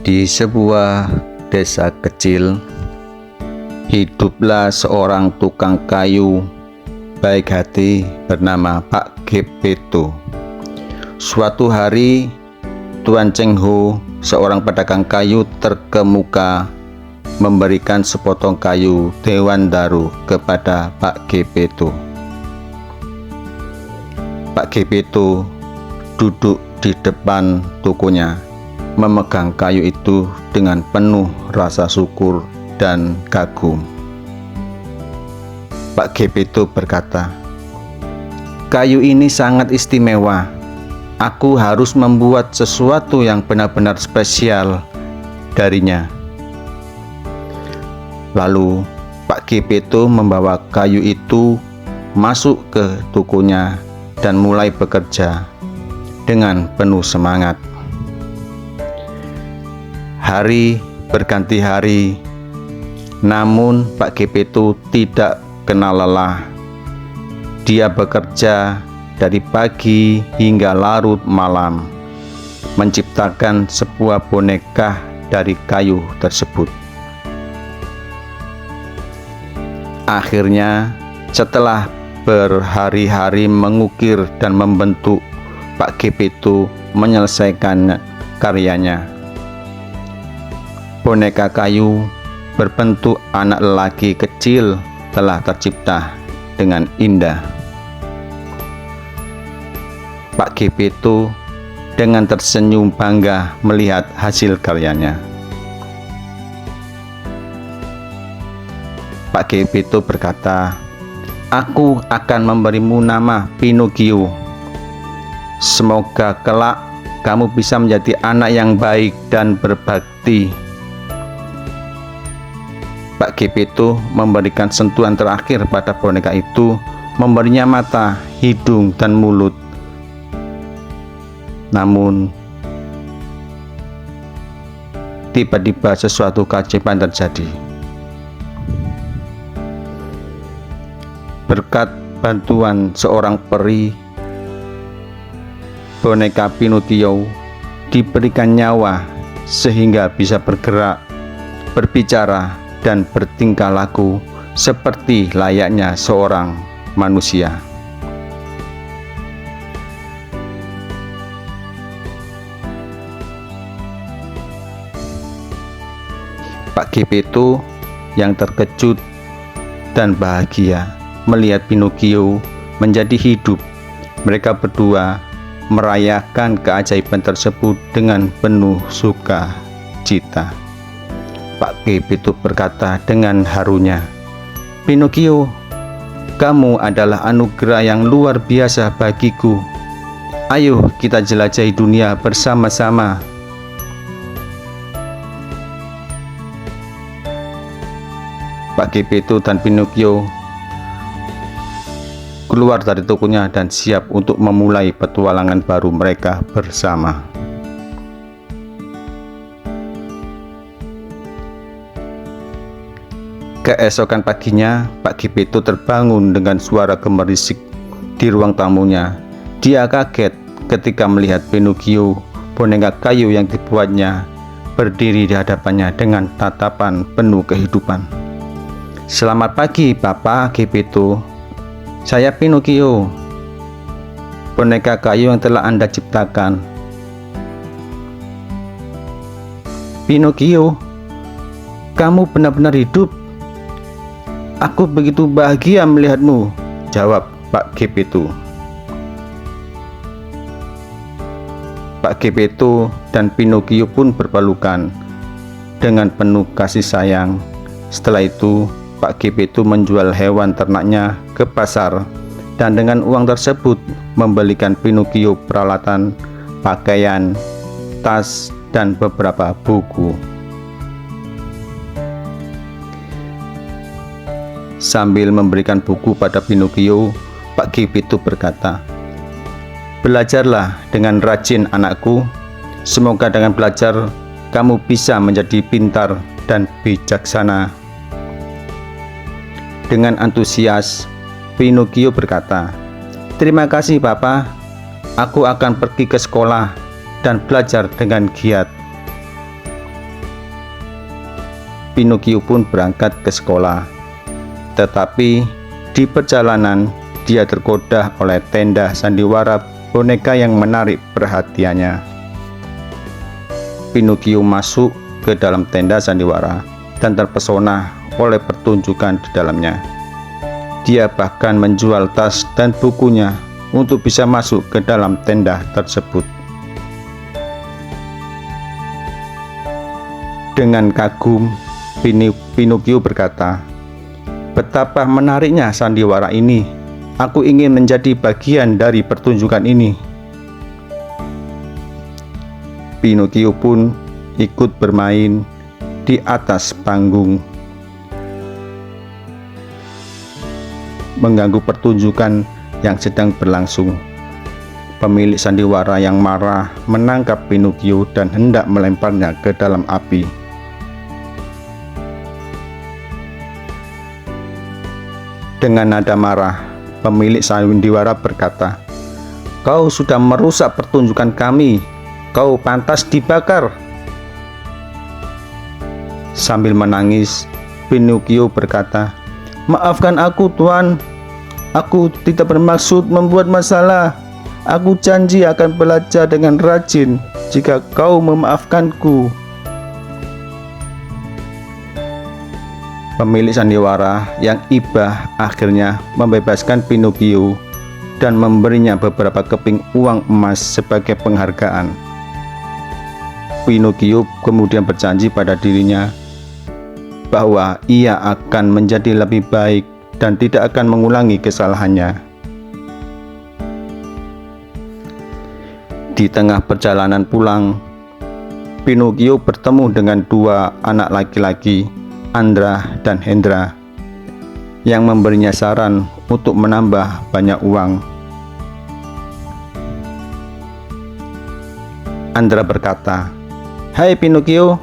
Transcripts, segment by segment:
Di sebuah desa kecil, hiduplah seorang tukang kayu baik hati bernama Pak Gepeto. Suatu hari, Tuan Cheng Ho, seorang pedagang kayu terkemuka, memberikan sepotong kayu dewandaru kepada Pak Gepeto. Pak Gepeto duduk di depan tokonya, memegang kayu itu dengan penuh rasa syukur dan kagum. Pak Gepeto berkata, "Kayu ini sangat istimewa. Aku harus membuat sesuatu yang benar-benar spesial darinya." Lalu Pak Gepeto membawa kayu itu masuk ke tokonya dan mulai bekerja dengan penuh semangat. Hari berganti hari, namun Pak Gepeto tidak kenal lelah. Dia bekerja dari pagi hingga larut malam, menciptakan sebuah boneka dari kayu tersebut. Akhirnya, setelah berhari-hari mengukir dan membentuk, Pak Gepeto menyelesaikan karyanya. Boneka kayu berbentuk anak lelaki kecil telah tercipta dengan indah. Pak Gepeto dengan tersenyum bangga melihat hasil karyanya. Pak Gepeto berkata, "Aku akan memberimu nama Pinocchio. Semoga kelak kamu bisa menjadi anak yang baik dan berbakti." Pak Gepeto memberikan sentuhan terakhir pada boneka itu, memberinya mata, hidung, dan mulut. Namun, tiba-tiba sesuatu keajaiban terjadi. Berkat bantuan seorang peri, boneka Pinocchio diberikan nyawa sehingga bisa bergerak, berbicara, dan bertingkah laku seperti layaknya seorang manusia. Pak Gepeto yang terkejut dan bahagia melihat Pinocchio menjadi hidup. Mereka berdua merayakan keajaiban tersebut dengan penuh sukacita. Pak Gepeto berkata dengan harunya, "Pinocchio, kamu adalah anugerah yang luar biasa bagiku. Ayo kita jelajahi dunia bersama-sama." Pak Gepeto dan Pinocchio keluar dari tokonya dan siap untuk memulai petualangan baru mereka bersama. Keesokan paginya, Pak Gepeto terbangun dengan suara gemerisik di ruang tamunya. Dia kaget ketika melihat Pinocchio, boneka kayu yang dibuatnya, berdiri di hadapannya dengan tatapan penuh kehidupan. "Selamat pagi, Bapak Gepeto. Saya Pinocchio, boneka kayu yang telah Anda ciptakan." "Pinocchio, kamu benar-benar hidup. Aku begitu bahagia melihatmu," jawab Pak Gepeto. Pak Gepeto dan Pinocchio pun berpelukan dengan penuh kasih sayang. Setelah itu, Pak Gepeto menjual hewan ternaknya ke pasar dan dengan uang tersebut membelikan Pinocchio peralatan, pakaian, tas, dan beberapa buku. Sambil memberikan buku pada Pinocchio, Pak Gepeto berkata, "Belajarlah dengan rajin, anakku. Semoga dengan belajar kamu bisa menjadi pintar dan bijaksana." Dengan antusias, Pinocchio berkata, "Terima kasih, Bapak. Aku akan pergi ke sekolah dan belajar dengan giat." Pinocchio pun berangkat ke sekolah. Tetapi di perjalanan dia tergoda oleh tenda sandiwara boneka yang menarik perhatiannya. Pinocchio masuk ke dalam tenda sandiwara dan terpesona oleh pertunjukan di dalamnya. Dia bahkan menjual tas dan bukunya untuk bisa masuk ke dalam tenda tersebut. Dengan kagum, Pinocchio berkata, "Betapa menariknya sandiwara ini. Aku ingin menjadi bagian dari pertunjukan ini." Pinocchio pun ikut bermain di atas panggung, mengganggu pertunjukan yang sedang berlangsung. Pemilik sandiwara yang marah menangkap Pinocchio dan hendak melemparnya ke dalam api. Dengan nada marah, pemilik sandiwara berkata, "Kau sudah merusak pertunjukan kami. Kau pantas dibakar." Sambil menangis, Pinocchio berkata, "Maafkan aku, Tuan. Aku tidak bermaksud membuat masalah. Aku janji akan belajar dengan rajin jika kau memaafkanku." Pemilik sandiwara yang iba akhirnya membebaskan Pinocchio dan memberinya beberapa keping uang emas sebagai penghargaan. Pinocchio kemudian berjanji pada dirinya bahwa ia akan menjadi lebih baik dan tidak akan mengulangi kesalahannya. Di tengah perjalanan pulang, Pinocchio bertemu dengan dua anak laki-laki, Andra dan Hendra, yang memberinya saran untuk menambah banyak uang. Andra berkata, "Hai Pinocchio,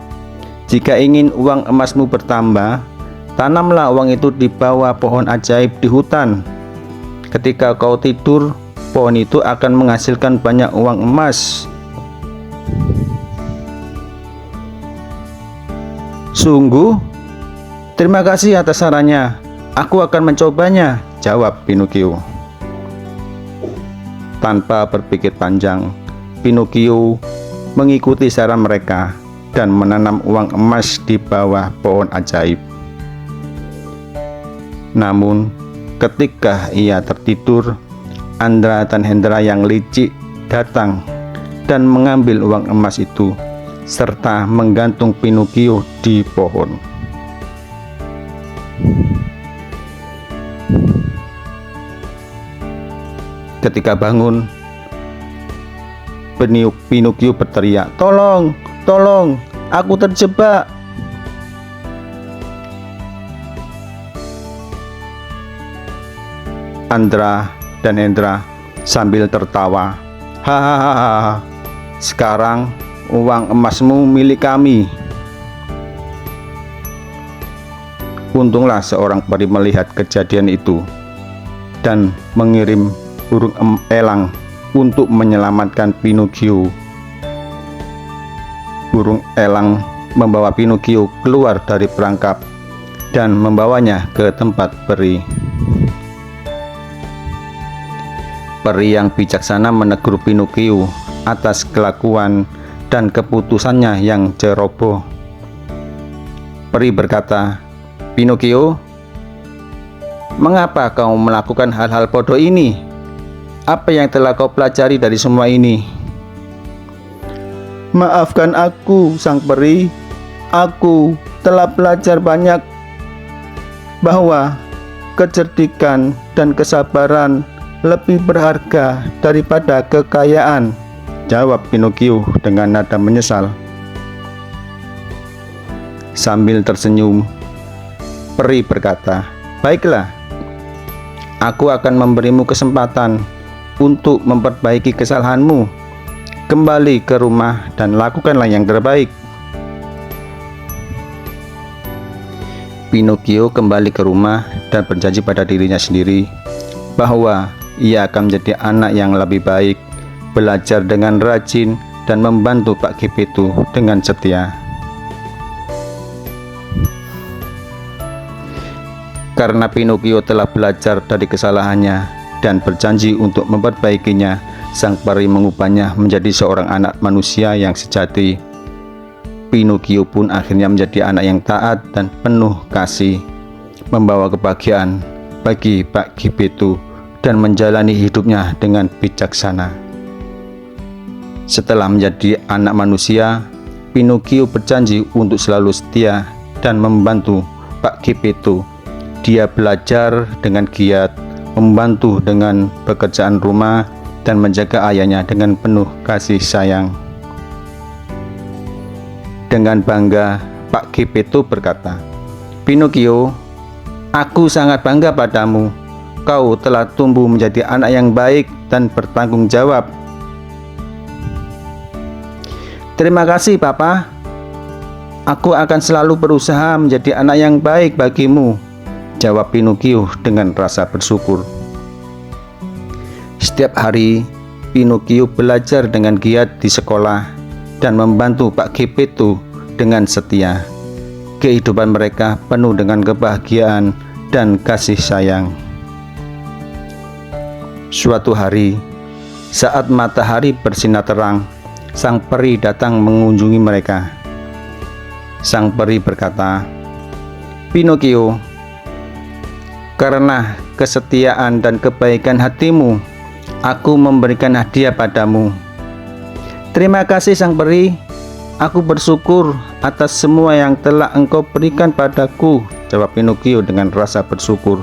jika ingin uang emasmu bertambah, tanamlah uang itu di bawah pohon ajaib di hutan. Ketika kau tidur, pohon itu akan menghasilkan banyak uang emas." "Sungguh? Terima kasih atas sarannya. Aku akan mencobanya," jawab Pinocchio. Tanpa berpikir panjang, Pinocchio mengikuti saran mereka dan menanam uang emas di bawah pohon ajaib. Namun, ketika ia tertidur, Andra dan Hendra yang licik datang dan mengambil uang emas itu serta menggantung Pinocchio di pohon. Ketika bangun, Pinocchio berteriak, "Tolong, tolong, aku terjebak." Andra dan Hendra sambil tertawa, "Hahaha, sekarang uang emasmu milik kami." Untunglah seorang peri melihat kejadian itu dan mengirim burung elang untuk menyelamatkan Pinocchio. Burung elang membawa Pinocchio keluar dari perangkap dan membawanya ke tempat peri. Peri yang bijaksana menegur Pinocchio atas kelakuan dan keputusannya yang ceroboh. Peri berkata, "Pinocchio, mengapa kau melakukan hal-hal bodoh ini? Apa yang telah kau pelajari dari semua ini?" "Maafkan aku, sang peri. Aku telah belajar banyak bahwa kecerdikan dan kesabaran lebih berharga daripada kekayaan," jawab Pinocchio dengan nada menyesal. Sambil tersenyum, peri berkata, "Baiklah, aku akan memberimu kesempatan untuk memperbaiki kesalahanmu. Kembali ke rumah dan lakukanlah yang terbaik." Pinocchio kembali ke rumah dan berjanji pada dirinya sendiri bahwa ia akan menjadi anak yang lebih baik, belajar dengan rajin, dan membantu Pak Geppetto dengan setia. Karena Pinocchio telah belajar dari kesalahannya dan berjanji untuk memperbaikinya, sang peri mengubahnya menjadi seorang anak manusia yang sejati. Pinocchio pun akhirnya menjadi anak yang taat dan penuh kasih, membawa kebahagiaan bagi Pak Geppetto dan menjalani hidupnya dengan bijaksana. Setelah menjadi anak manusia, Pinocchio berjanji untuk selalu setia dan membantu Pak Geppetto. Dia belajar dengan giat, membantu dengan pekerjaan rumah, dan menjaga ayahnya dengan penuh kasih sayang. Dengan bangga, Pak Geppetto berkata, "Pinocchio, aku sangat bangga padamu. Kau telah tumbuh menjadi anak yang baik dan bertanggung jawab." "Terima kasih, Papa. Aku akan selalu berusaha menjadi anak yang baik bagimu," jawab Pinocchio dengan rasa bersyukur. Setiap hari, Pinocchio belajar dengan giat di sekolah dan membantu Pak Geppetto dengan setia. Kehidupan mereka penuh dengan kebahagiaan dan kasih sayang. Suatu hari, saat matahari bersinar terang, sang peri datang mengunjungi mereka. Sang peri berkata, "Pinocchio, karena kesetiaan dan kebaikan hatimu, aku memberikan hadiah padamu." "Terima kasih, sang peri. Aku bersyukur atas semua yang telah engkau berikan padaku," jawab Pinocchio dengan rasa bersyukur.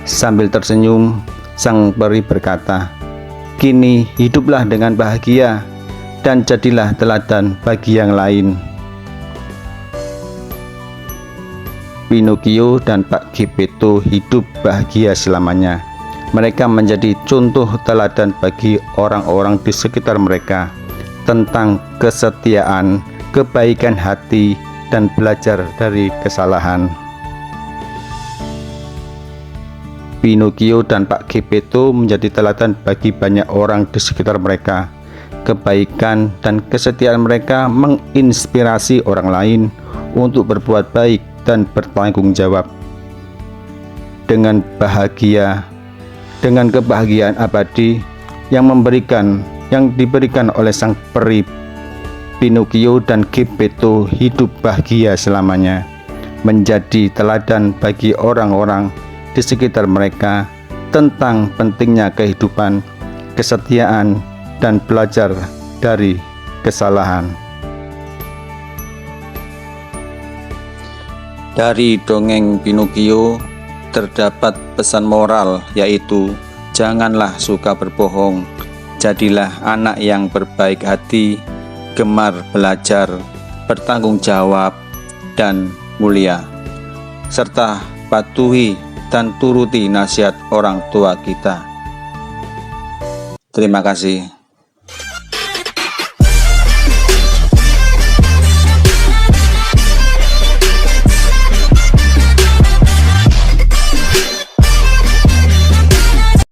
Sambil tersenyum, sang peri berkata, "Kini hiduplah dengan bahagia dan jadilah teladan bagi yang lain." Pinocchio dan Pak Geppetto hidup bahagia selamanya. Mereka menjadi contoh teladan bagi orang-orang di sekitar mereka tentang kesetiaan, kebaikan hati, dan belajar dari kesalahan. Pinocchio dan Pak Geppetto menjadi teladan bagi banyak orang di sekitar mereka. Kebaikan dan kesetiaan mereka menginspirasi orang lain untuk berbuat baik dan bertanggung jawab. Dengan kebahagiaan abadi yang diberikan oleh sang peri, Pinocchio dan Geppetto hidup bahagia selamanya, menjadi teladan bagi orang-orang di sekitar mereka tentang pentingnya kehidupan, kesetiaan, dan belajar dari kesalahan. Dari dongeng Pinocchio terdapat pesan moral, yaitu janganlah suka berbohong, jadilah anak yang berbaik hati, gemar belajar, bertanggung jawab, dan mulia, serta patuhi dan turuti nasihat orang tua kita. Terima kasih.